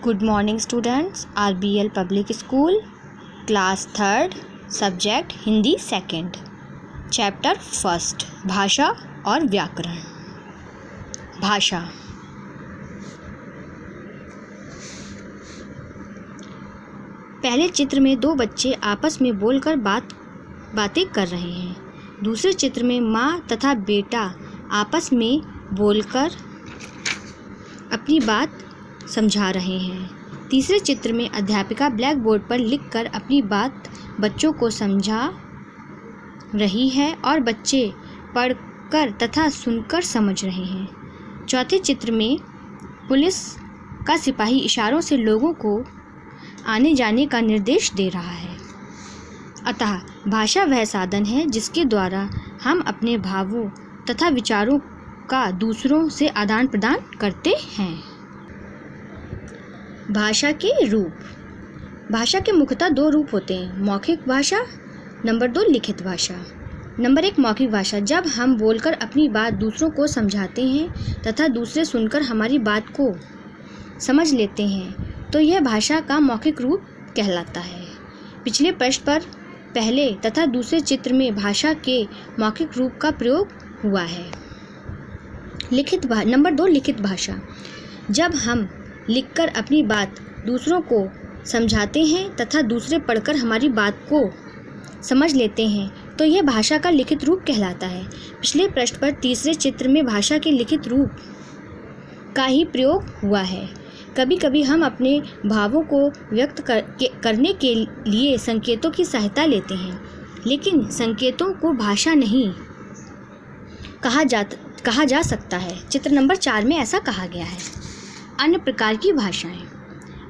Good morning students, RBL Public School, Class 3rd, Subject Hindi 2nd, Chapter 1st, भाषा और व्याकरण। भाषा। पहले चित्र में दो बच्चे आपस में बोलकर बातें कर रहे हैं। दूसरे चित्र में माँ तथा बेटा आपस में बोलकर अपनी बात समझा रहे हैं। तीसरे चित्र में अध्यापिका ब्लैक बोर्ड पर लिखकर अपनी बात बच्चों को समझा रही है और बच्चे पढ़कर तथा सुनकर समझ रहे हैं। चौथे चित्र में पुलिस का सिपाही इशारों से लोगों को आने जाने का निर्देश दे रहा है। अतः भाषा वह साधन है जिसके द्वारा हम अपने भावों तथा विचारों का दूसरों से आदान प्रदान करते हैं। भाषा के रूप। भाषा के मुख्यतः दो रूप होते हैं, मौखिक भाषा, नंबर 2 लिखित भाषा। नंबर 1 मौखिक भाषा। जब हम बोलकर अपनी बात दूसरों को समझाते हैं तथा दूसरे सुनकर हमारी बात को समझ लेते हैं तो यह भाषा का मौखिक रूप कहलाता है। पिछले पृष्ठ पर पहले तथा दूसरे चित्र में भाषा के मौखिक रूप का प्रयोग हुआ है। नंबर 2 लिखित भाषा। जब हम लिखकर अपनी बात दूसरों को समझाते हैं तथा दूसरे पढ़कर हमारी बात को समझ लेते हैं तो यह भाषा का लिखित रूप कहलाता है। पिछले पृष्ठ पर तीसरे चित्र में भाषा के लिखित रूप का ही प्रयोग हुआ है। कभी कभी हम अपने भावों को व्यक्त करने के लिए संकेतों की सहायता लेते हैं, लेकिन संकेतों को भाषा नहीं कहा जा सकता है। चित्र नंबर 4 में ऐसा कहा गया है। अन्य प्रकार की भाषाएं।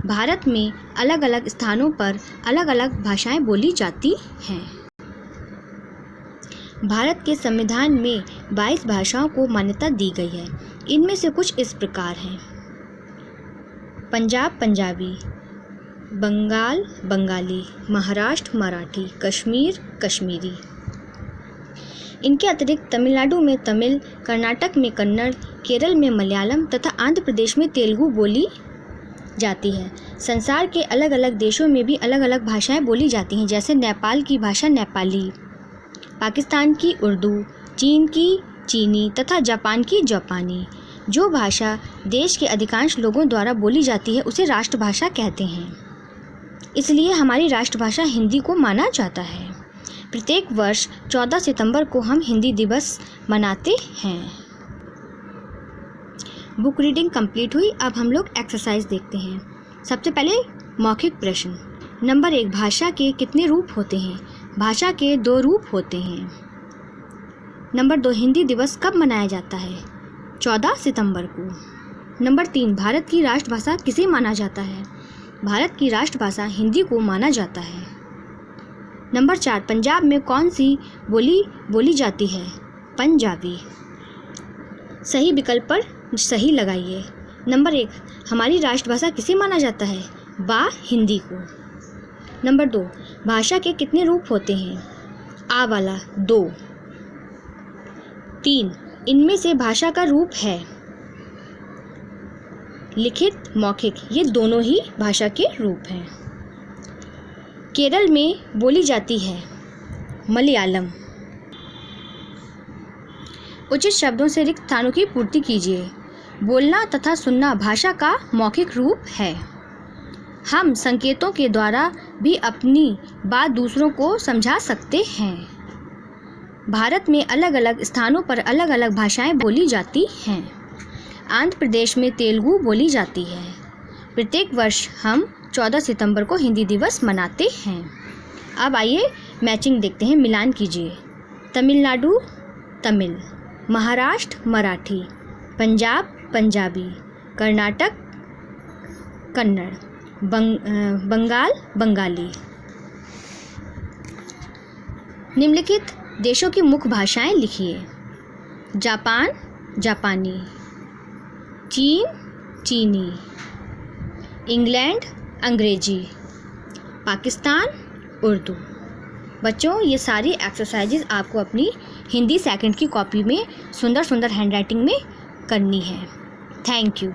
भारत में अलग अलग स्थानों पर अलग अलग भाषाएं बोली जाती हैं। भारत के संविधान में 22 भाषाओं को मान्यता दी गई है। इनमें से कुछ इस प्रकार हैं: पंजाब पंजाबी, बंगाल बंगाली, महाराष्ट्र मराठी, कश्मीर कश्मीरी। इनके अतिरिक्त तमिलनाडु में तमिल, कर्नाटक में कन्नड़, केरल में मलयालम तथा आंध्र प्रदेश में तेलुगु बोली जाती है। संसार के अलग अलग देशों में भी अलग अलग भाषाएं बोली जाती हैं, जैसे नेपाल की भाषा नेपाली, पाकिस्तान की उर्दू, चीन की चीनी तथा जापान की जापानी। जो भाषा देश के अधिकांश लोगों द्वारा बोली जाती है उसे राष्ट्रभाषा कहते हैं। इसलिए हमारी राष्ट्रभाषा हिंदी को माना जाता है। प्रत्येक वर्ष 14 सितंबर को हम हिंदी दिवस मनाते हैं। बुक रीडिंग कंप्लीट हुई। अब हम लोग एक्सरसाइज देखते हैं। सबसे पहले मौखिक प्रश्न। नंबर 1 भाषा के कितने रूप होते हैं? भाषा के 2 रूप होते हैं। नंबर 2 हिंदी दिवस कब मनाया जाता है? 14 सितंबर को। नंबर 3 भारत की राष्ट्रभाषा किसे माना जाता है? भारत की राष्ट्रभाषा हिंदी को माना जाता है। नंबर 4 पंजाब में कौन सी बोली जाती है? पंजाबी। सही विकल्प पर सही लगाइए। नंबर 1 हमारी राष्ट्रभाषा किसे माना जाता है? हिंदी को। नंबर 2 भाषा के कितने रूप होते हैं? आ वाला 2। 3 इनमें से भाषा का रूप है लिखित, मौखिक, ये दोनों ही भाषा के रूप हैं। केरल में बोली जाती है मलयालम। उचित शब्दों से रिक्त स्थानों की पूर्ति कीजिए। बोलना तथा सुनना भाषा का मौखिक रूप है। हम संकेतों के द्वारा भी अपनी बात दूसरों को समझा सकते हैं। भारत में अलग अलग स्थानों पर अलग अलग भाषाएं बोली जाती हैं। आंध्र प्रदेश में तेलुगु बोली जाती है। प्रत्येक वर्ष हम 14 सितंबर को हिंदी दिवस मनाते हैं। अब आइए मैचिंग देखते हैं, मिलान कीजिए। तमिलनाडु तमिल, महाराष्ट्र मराठी, पंजाब पंजाबी, कर्नाटक कन्नड़, बंगाल बंगाली। निम्नलिखित देशों की मुख्य भाषाएं लिखिए। जापान जापानी, चीन चीनी, इंग्लैंड अंग्रेजी, पाकिस्तान उर्दू। बच्चों ये सारी एक्सरसाइजेज आपको अपनी हिंदी 2nd की कॉपी में सुंदर सुंदर हैंडराइटिंग में करनी है। Thank you.